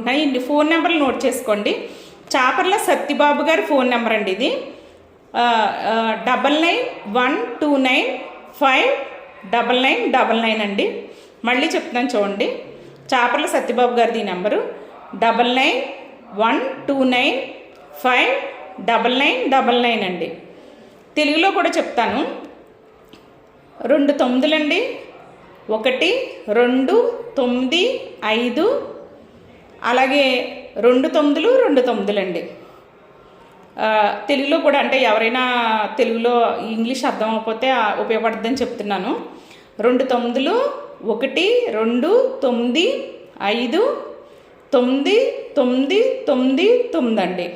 కోరుకుంటున్నాను. ఈ ఫోన్ నెంబర్లు నోట్ చేసుకోండి. చాపర్ల సత్యబాబు గారి ఫోన్ నెంబర్ అండి ఇది. 9912959999 అండి. మళ్ళీ చెప్తున్నాను చూడండి. చాపర్ల సత్యబాబు గారిది నెంబరు 9912959999 అండి. తెలుగులో కూడా చెప్తాను. 2 9 అండి, 1 2 9 5, అలాగే 2 9 2 9 అండి. తెలుగులో కూడా అంటే ఎవరైనా తెలుగులో ఇంగ్లీష్ అర్థం అవ్వకపోతే ఉపయోగపడుతుందని చెప్తున్నాను. 2 9 1 2 9 5 9 9 9 9 అండి.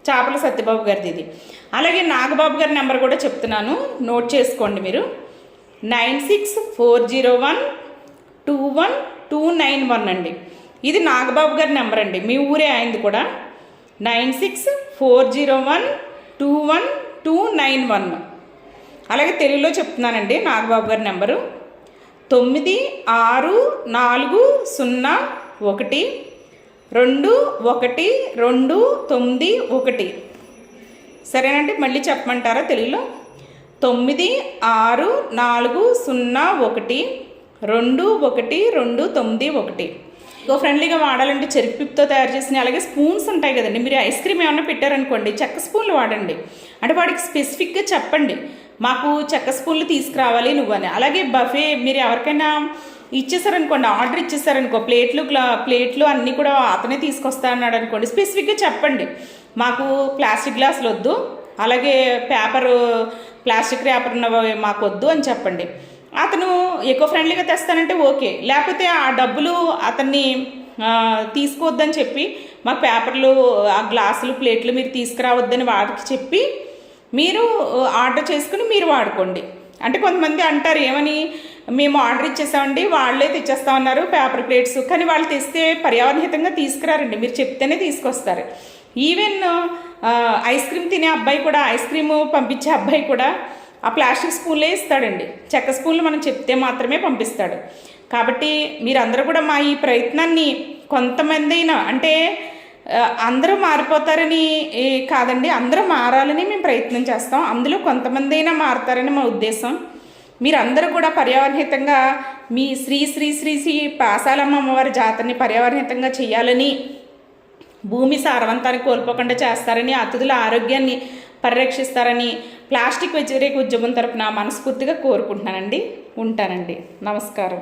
చాపల సత్యబాబు గారిది ఇది. అలాగే నాగబాబు గారి నెంబర్ కూడా చెప్తున్నాను, నోట్ చేసుకోండి మీరు. 9640121291 అండి. ఇది నాగబాబు గారి నెంబర్ అండి. మీ ఊరే అయింది కూడా. 9640121291. అలాగే తెలుగులో చెప్తున్నానండి నాగబాబు గారి నెంబరు 9640121291. సరేనండి, మళ్ళీ చెప్పమంటారా తెలుగులో? 9640121291. ఇంకో ఫ్రెండ్లీగా వాడాలంటే చెరుకు పిప్తో తయారు చేసిన, అలాగే స్పూన్స్ ఉంటాయి కదండి. మీరు ఐస్ క్రీమ్ ఏమన్నా పెట్టారనుకోండి, చెక్క స్పూన్లు వాడండి. అంటే వాడికి స్పెసిఫిక్గా చెప్పండి, మాకు చెక్క స్పూన్లు తీసుకురావాలి నువ్వు అని. అలాగే బఫే మీరు ఎవరికైనా ఇచ్చేసారనుకోండి, ఆర్డర్ ఇచ్చేసారనుకో, ప్లేట్లు అన్నీ కూడా అతనే తీసుకొస్తా అన్నాడు అనుకోండి, స్పెసిఫిక్గా చెప్పండి, మాకు ప్లాస్టిక్ గ్లాసులు వద్దు, అలాగే ప్లాస్టిక్ ర్యాపర్ ఉన్నవి మాకు వద్దు అని చెప్పండి. అతను ఎకో ఫ్రెండ్లీగా తెస్తానంటే ఓకే, లేకపోతే ఆ డబ్బులు అతన్ని తీసుకోవద్దని చెప్పి, మాకు పేపర్లు, ఆ గ్లాసులు, ప్లేట్లు మీరు తీసుకురావద్దని వాడికి చెప్పి మీరు ఆర్డర్ చేసుకుని మీరు వాడుకోండి. అంటే కొంతమంది అంటారు ఏమని, మేము ఆర్డర్ ఇచ్చేసామండి, వాళ్ళే తెచ్చేస్తామన్నారు పేపర్ ప్లేట్స్, కానీ వాళ్ళు తెస్తే పర్యావరణహితంగా తీసుకురారండి, మీరు చెప్తేనే తీసుకొస్తారు. ఈవెన్ ఐస్ క్రీమ్ తినే అబ్బాయి కూడా, ఐస్ క్రీమ్ పంపించే అబ్బాయి కూడా ఆ ప్లాస్టిక్ స్పూన్లే ఇస్తాడండి. చెక్క స్పూన్లు మనం చెప్తే మాత్రమే పంపిస్తాడు. కాబట్టి మీరందరూ కూడా మా ఈ ప్రయత్నాన్ని కొంతమంది అయినా, అంటే అందరూ మారిపోతారని కాదండి, అందరూ మారాలని మేము ప్రయత్నం చేస్తాం. అందులో కొంతమంది అయినా మారుతారని మా ఉద్దేశం. మీరందరూ కూడా పర్యావరణహితంగా మీ శ్రీ శ్రీ శ్రీ శ్రీ పాసాలమ్మ అమ్మవారి జాతరని పర్యావరణహితంగా చేయాలని, భూమి సారవంతాన్ని కోల్పోకుండా చేస్తారని, అతిథుల ఆరోగ్యాన్ని పరిరక్షిస్తారని ప్లాస్టిక్ వ్యతిరేక ఉద్యమం తరపున మనస్ఫూర్తిగా కోరుకుంటున్నానండి. ఉంటానండి. నమస్కారం.